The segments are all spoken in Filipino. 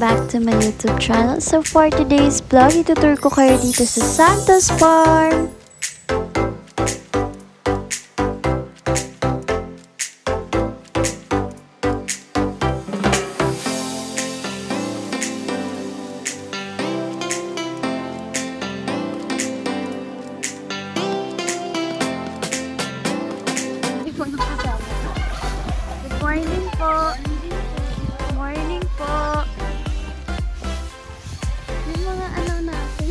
back to my YouTube channel. So for today's vlog, itutur ko kayo dito sa Santos Farm. Good morning po. Morning po. Yung mga ano natin.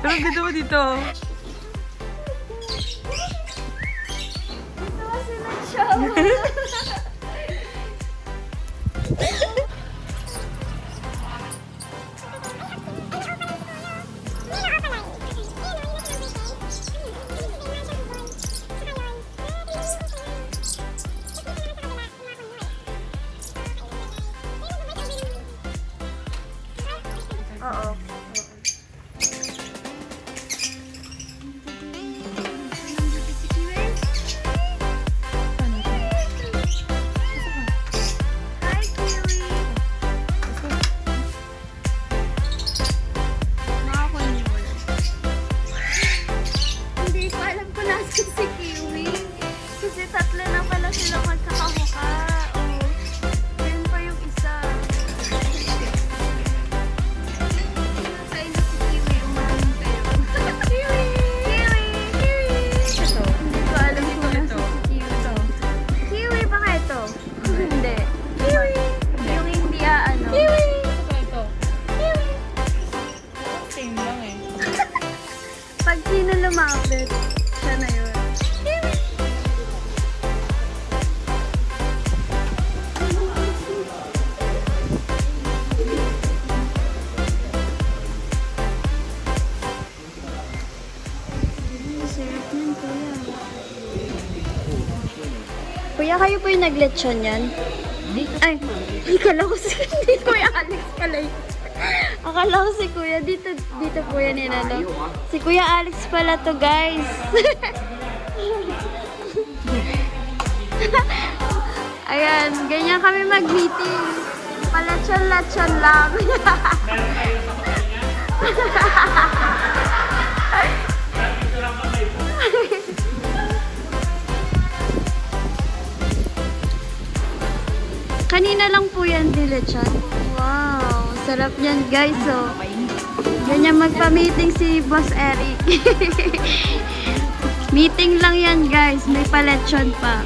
Pero ang ganda mo dito. Ito kasi nag-show. Oo. Hi, Kiwi! Hindi ko alam kung nasan si Kiwi. Kasi tatlo na pala sila magkakamukha. Oh, yun pa yung isa. Sa inyo si Kiwi, umamin kayo. Kiwi! Kiwi! Kiwi! Ito. Hindi ko alam kung nasan si Kiwi. Kiwi, baka ito? Hindi. Kiwi! Yung hindi ano. Kiwi! Ito. Kiwi! Same lang eh. Pag sino lumapit, siya na yun. Kiwi! Sarap yan, kuya. Kuya, kayo po yung naglechon yan? Ay, akala ko si Kuya Alex pala yun. Akala ko si Kuya. Dito po yan yun, ano. Si Kuya Alex pala to, guys. Ayan, ganyan kami mag-meeting. Palatson-latson lang. Kanina lang po yan, Dilechan. Wow, sarap yan, guys. Oh. Ganyan magpa-meeting si Boss Eric. Meeting lang yan, guys. May paletsyon pa.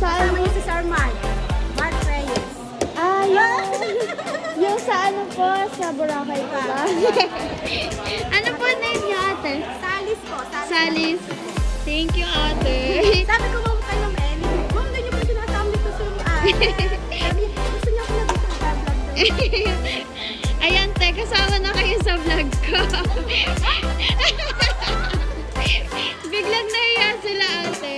Saan mo si Sir Mark? Mark Reyes. Ah, yung sa ano po, sa Boracay po ba? Ano po name niya, ate? Salis po. Salis. Thank you, ate. Sabi ko, ma'am, kayo, ma'am. Ma'am, doon niyo pa sinasama dito sa Sabi, gusto niyo ako nabit sa vlog. Ayan, te, kasama na kayo sa vlog ko. Biglang nahiya sila, ate.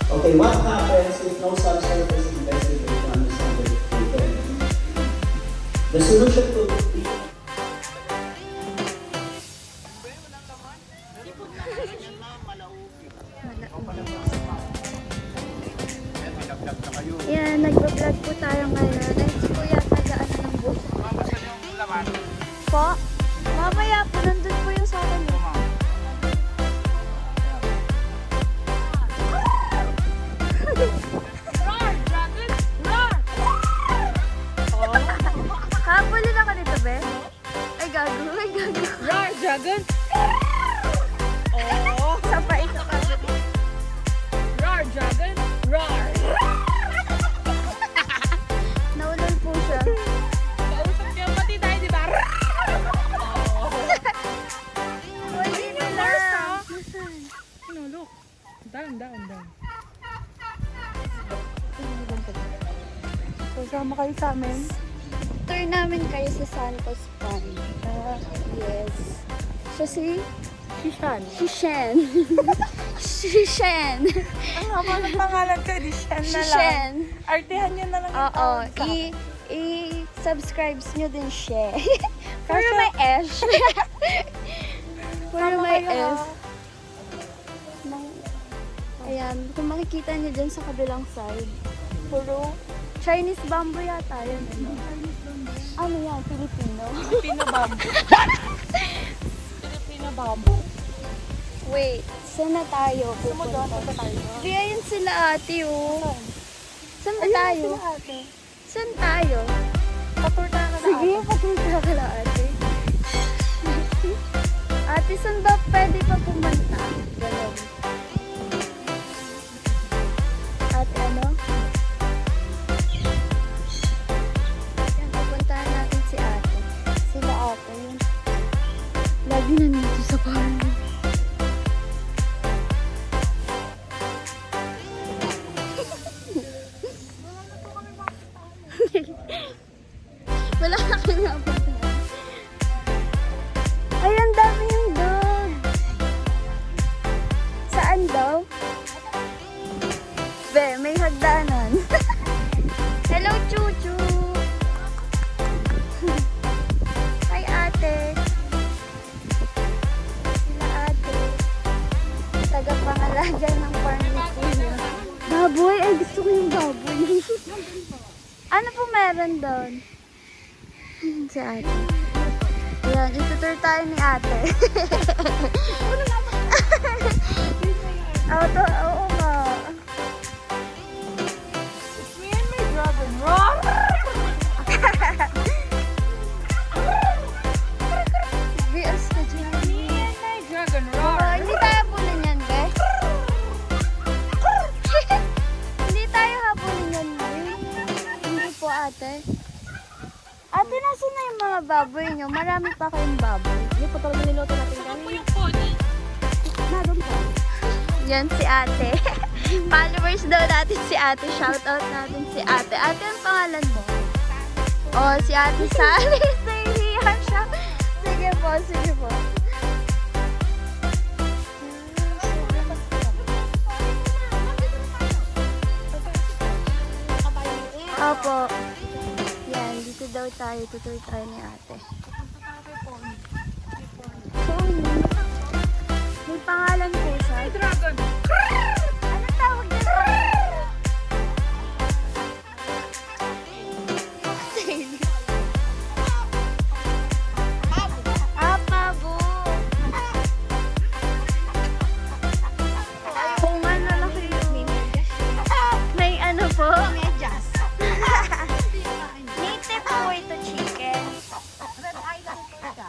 Okay, what happens if no subsurface investigation is undertaken? The solution to Yan, nagbablog po tayo ngayon. Ay, si Kuya, tagaan na ng buhok. Po? Mamaya po, nandun po yung sa akin. Roar, dragon, roar! Kapulin ako nito, be? Ay, gago. Roar, dragon! Sabay ka pa. Roar, dragon, roar! Naulol po siya. Kausap niyo, pati tayo, di ba? Pwede na lang. No, look. Down. Kasama kayo sa amin? Tour namin kayo sa Santos Pan. Yes. So, si Shishan. Shishen. Ang haba ng pangalan ko, di Shen na lang. Shishen. Artehan niyo na lang yung Oo. tawag sa akin. I-subscribe nyo din siya. Puro Kasi- may S. Puro Tama may kayo, S. Ayan, kung makikita nyo dyan sa kabilang side, puro Chinese bamboo yata yun. Ano yan? Filipino? Filipino bamboo. Filipino bamboo. Wait, saan na tayo? Sumudoto ba tayo? Di, ayun sila ate, oh. Saan ba Ayun tayo? sila ate. Saan tayo? Paturta ka na Sige, ate. patulta ka lang, ate. Ate, saan ba pwede pa pumunta? Ganun. dami na nito sa farm. Wala na kayo napunta. Ay, ang dami yung dog. Saan daw? Be, may hagdanan. Hello, Chuchu. Hi, ate. Sila ate. Tagapangalaga ng farm ni Kuya. Baboy? Ay, gusto ko yung baboy. Ano po meron doon? Si ate. Ayan, itutur tayo ni ate. Oo nga. Me and my dragon. Roar! BS ka dyan. Me and my dragon. Oh, Roar! hindi tayo habulin yan, be. Hindi tayo habulin yan, be. Hindi po, ate. Ate, nasan na yung mga baboy nyo? Marami pa kayong baboy. Hindi po talaga niloto natin Ako kanina. yung pony. Na, doon pa. Yan si ate. Followers daw natin si ate. Shoutout natin si ate. Ate, ang pangalan mo? Oh, si ate Sally. Nahihiya siya. Sige po, sige po. Opo. Yan, dito daw tayo. Tutur tayo ni ate. Pony. May pangalan po siya. My dragon. Anong tawag dito? Pabo. Kung ano laki yun. May ano po? Medyas. Native po ito chicken. Red Island po siya.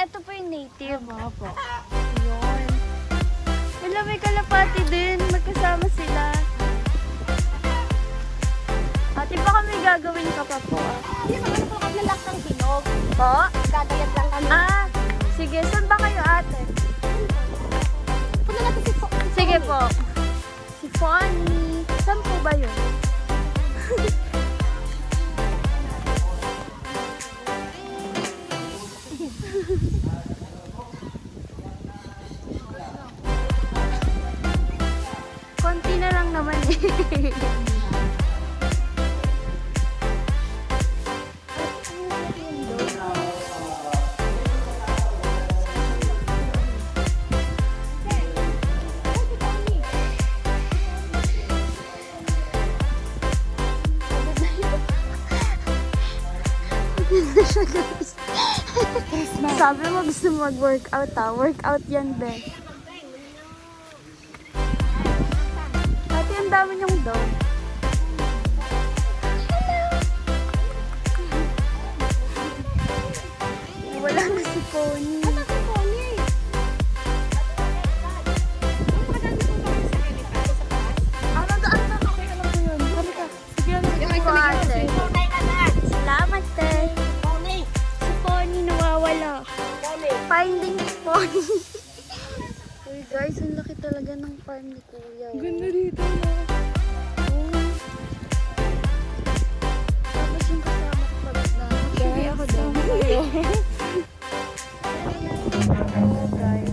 Ito po yung native. Opo. Yun. Wala, may kalapati din. Magkasama sila. Ate, baka may gagawin ka pa po. Hindi naman po kami lalak ng hinog. Po? Dadayat lang kami. Sige. Saan ba kayo, ate? Punta natin si Sige po. Si Fonny. Saan po ba yun? Konti na lang naman eh. Sabi mo gusto mo mag-workout ha? Workout yan, be. Ate, ang dami niyong dog. Wala na si Pony. Ano daan na? Okay, alam ko yun. Halika. Sige, sige po, ate. Salamat, te. Si Pony nawawala. Finding Pony. Uy guys, ang laki talaga ng farm ni Kuya. Oh. Ganda dito na. Oh. Tapos yung kasama ko pagod na. Sige ako doon. Oh, guys.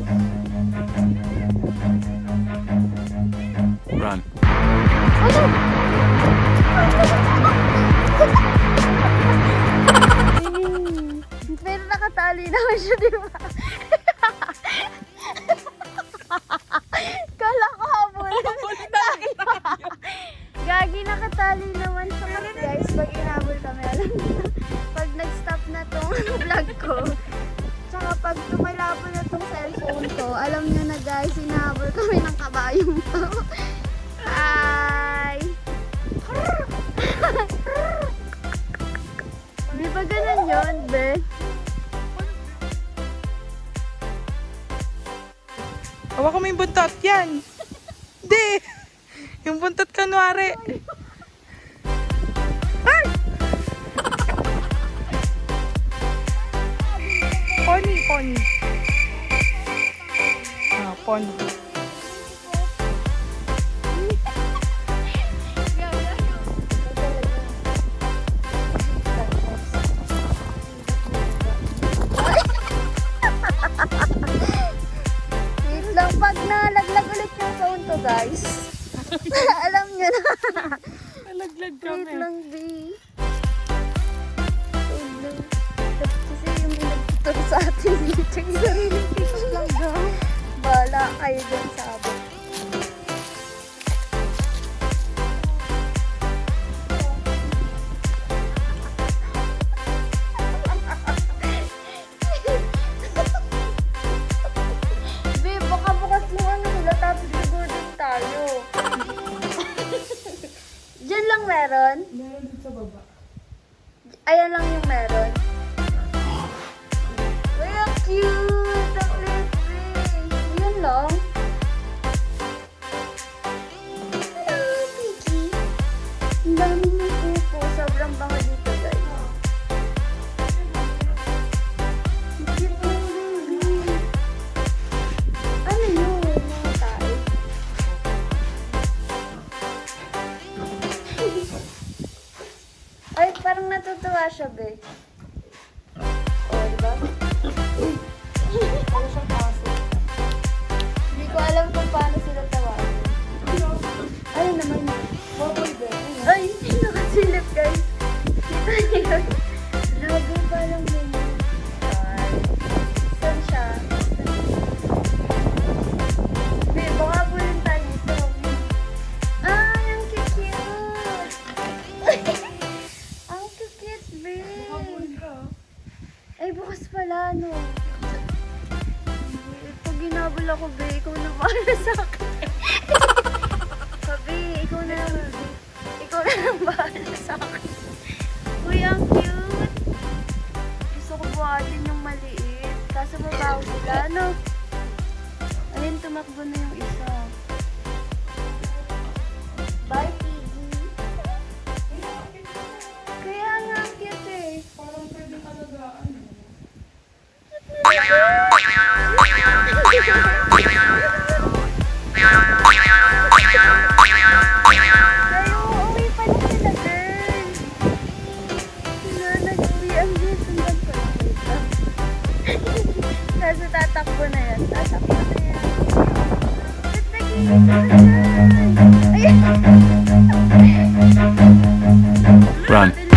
Run. Ano? Pero nakatali naman siya, di ba? Kala ko habulin. Gagi, nakatali naman siya. Kasi guys, pag inabol kami, alam niyo, pag nag-stop na tong vlog ko, tsaka pag tumalabol na tong cellphone ko, alam niyo na guys, inahabol kami ng kabayong to. Hi! Di ba ganun yun, be? Hawa ko may buntot. Yan. Hindi. Yung buntot kanwari. Ay! Pony, pony. hapon. Wait lang, pag nalaglag ulit yung phone ko, guys. Alam nyo na. Nalaglag Wait lang, B. Wait lang. Kasi yung nagtuturo sa atin dito. Yung sariling pisos lang daw. Bahala kayo dyan sa abot. Babe, baka bukas mo ano nila tapos siguro din tayo. Diyan lang meron? Meron din sa baba. Ayan lang yung meron. Uy, ang cute! Ang liit, yun lang. Hello, Pinky. Ang dami ng pupo. Sobrang bango dito, guys. Ang cute ng baby. Ano yun? Mga tayo. Ay, parang natutuwa siya, be. Oh, diba? Para siyang aso. Hindi ko alam kung paano sila tawagin. Ay, naman yun. Bubble bear. Ay, nakasilip, guys. Kita niyo. Lagi pa lang yun. Ay, saan siya? Be, baka bulin tayo ito. Ay, ang cute. Ang cute, be. Ay, bukas pala, no? Pag ginabol ako, be, ikaw na bahala sa akin. Sabi, ikaw na lang. Ikaw na lang bahala sa akin. Uy, ang cute. Gusto ko buhatin yung maliit. Kaso mabaho sila, no? Ayun, tumakbo na yung isa. Bye, Piggy. Kaya nga, ang cute eh. Parang pwede kalagaan. Ay, uuwi pala sila, girl. Sila, nag-uwi ang gate. Sundan ko lang. Wait lang. Kaso tatakbo na yan. Tatakbo na yan. Ba't nag-iingat ka dyan? Ayan. Run.